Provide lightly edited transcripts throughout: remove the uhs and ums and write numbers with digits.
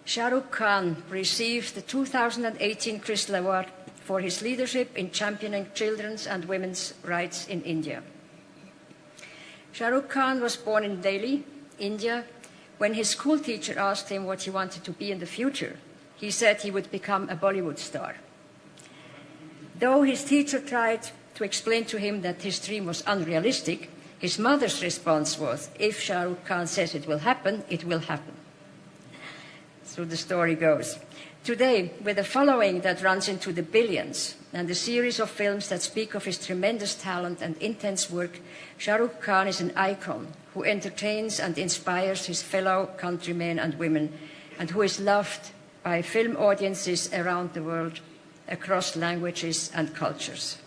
Shah Rukh Khan received the 2018 Crystal Award for his leadership in championing children's and women's rights in India. Shah Rukh Khan was born in Delhi, India. When his school teacher asked him what he wanted to be in the future, he said he would become a Bollywood star. Though his teacher tried to explain to him that his dream was unrealistic, his mother's response was, if Shah Rukh Khan says it will happen, it will happen. So the story goes. Today, with a following that runs into the billions and a series of films that speak of his tremendous talent and intense work, Shah Rukh Khan is an icon who entertains and inspires his fellow countrymen and women, and who is loved by film audiences around the world, across languages and cultures.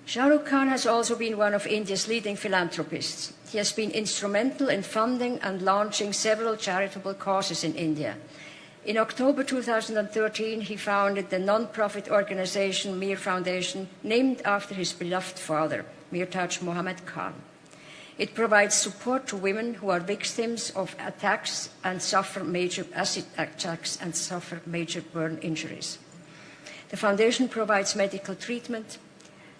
Shah Rukh Khan has also been one of India's leading philanthropists. He has been instrumental in funding and launching several charitable causes in India. In October 2013, he founded the non-profit organization Mir Foundation, named after his beloved father, Mirtaj Mohammed Khan. It provides support to women who are victims of attacks and suffer major acid attacks and suffer major burn injuries. The foundation provides medical treatment,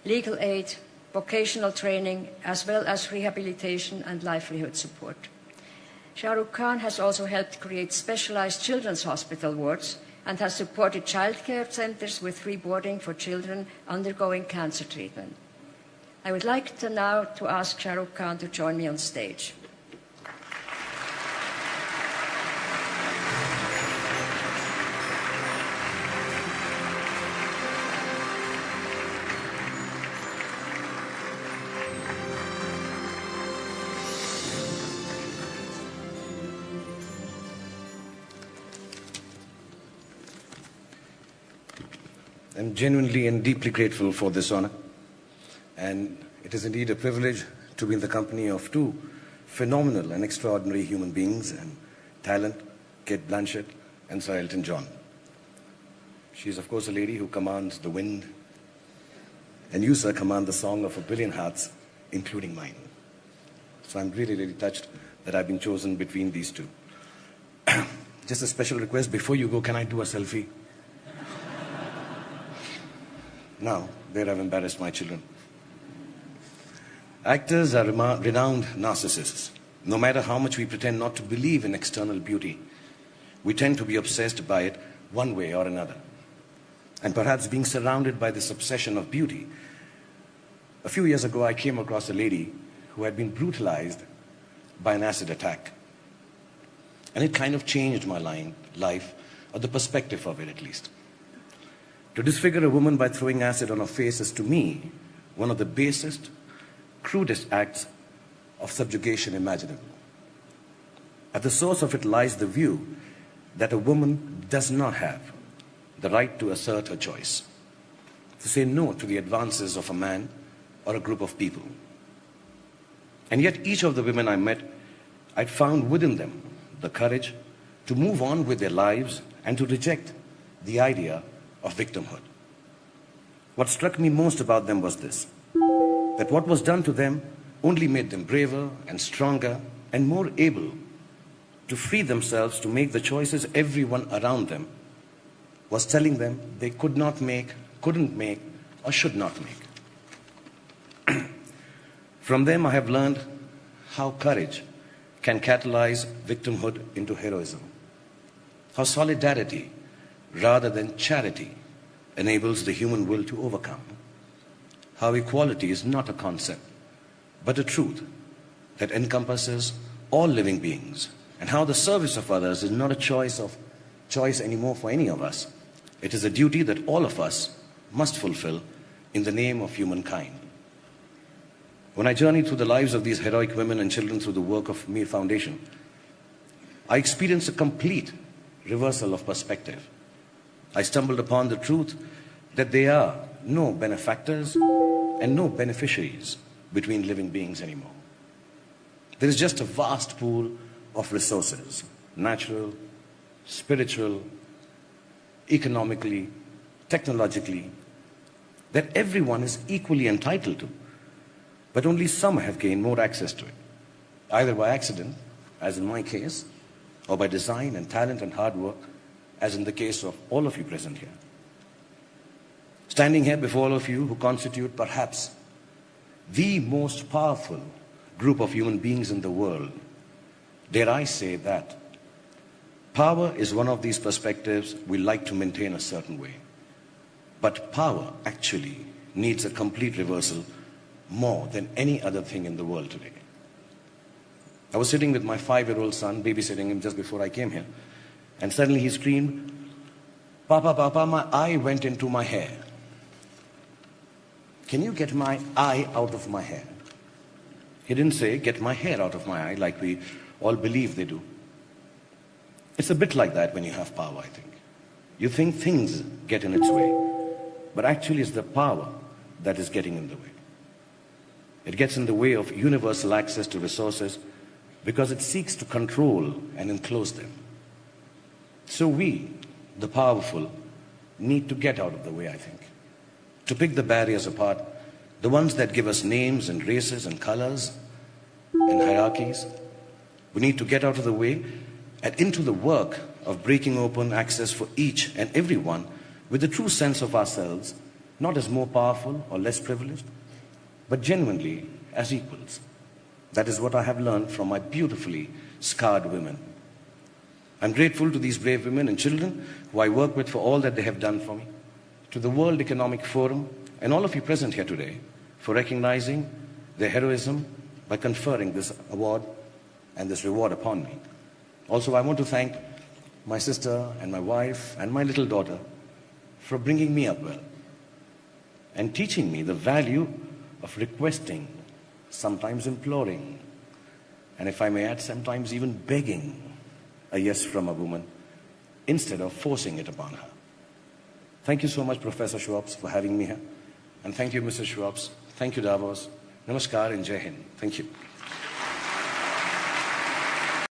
legal aid, vocational training, as well as rehabilitation and livelihood support. Shah Rukh Khan has also helped create specialized children's hospital wards and has supported childcare centers with free boarding for children undergoing cancer treatment. I would like to now ask Shah Rukh Khan to join me on stage. I'm genuinely and deeply grateful for this honor, and it is indeed a privilege to be in the company of two phenomenal and extraordinary human beings and talent, Kate Blanchett and Sir Elton John. She is, of course, a lady who commands the wind, and you, sir, command the song of a billion hearts, including mine. So I'm really, really touched that I've been chosen between these two. Just a special request, before you go, can I do a selfie? Now, there I've embarrassed my children. Actors are renowned narcissists. No matter how much we pretend not to believe in external beauty, we tend to be obsessed by it one way or another. And perhaps being surrounded by this obsession of beauty, a few years ago I came across a lady who had been brutalized by an acid attack. And it kind of changed my life, or the perspective of it at least. To disfigure a woman by throwing acid on her face is, to me, one of the basest, crudest acts of subjugation imaginable. At the source of it lies the view that a woman does not have the right to assert her choice, to say no to the advances of a man or a group of people. And yet each of the women I met, I'd found within them the courage to move on with their lives and to reject the idea of victimhood. What struck me most about them was this, that what was done to them only made them braver and stronger and more able to free themselves to make the choices everyone around them was telling them they could not make, couldn't make, or should not make. From them I have learned how courage can catalyze victimhood into heroism, how solidarity rather than charity enables the human will to overcome, how equality is not a concept but a truth that encompasses all living beings, and how the service of others is not a choice anymore for any of us. It is a duty that all of us must fulfill in the name of humankind. When I journeyed through the lives of these heroic women and children through the work of Mir Foundation, I experienced a complete reversal of perspective. I stumbled upon the truth that there are no benefactors and no beneficiaries between living beings anymore. There is just a vast pool of resources, natural, spiritual, economically, technologically, that everyone is equally entitled to, but only some have gained more access to it, either by accident, as in my case, or by design and talent and hard work, as in the case of all of you present here. Standing here before all of you who constitute perhaps the most powerful group of human beings in the world, dare I say that power is one of these perspectives we like to maintain a certain way. But power actually needs a complete reversal more than any other thing in the world today. I was sitting with my 5-year-old son, babysitting him just before I came here, and suddenly he screamed, "Papa, Papa, my eye went into my hair. Can you get my eye out of my hair?" He didn't say, "Get my hair out of my eye," like we all believe they do. It's a bit like that when you have power, I think. You think things get in its way, but actually it's the power that is getting in the way. It gets in the way of universal access to resources because it seeks to control and enclose them. So we, the powerful, need to get out of the way, I think. To pick the barriers apart, the ones that give us names and races and colors and hierarchies. We need to get out of the way and into the work of breaking open access for each and everyone with a true sense of ourselves, not as more powerful or less privileged, but genuinely as equals. That is what I have learned from my beautifully scarred women. I'm grateful to these brave women and children who I work with for all that they have done for me, to the World Economic Forum and all of you present here today for recognizing their heroism by conferring this award and this reward upon me. Also, I want to thank my sister and my wife and my little daughter for bringing me up well and teaching me the value of requesting, sometimes imploring, and if I may add, sometimes even begging a yes from a woman instead of forcing it upon her. Thank you so much, Professor Schwabs, for having me here. And thank you, Mr. Schwabs. Thank you, Davos. Namaskar and Jai Hind. Thank you.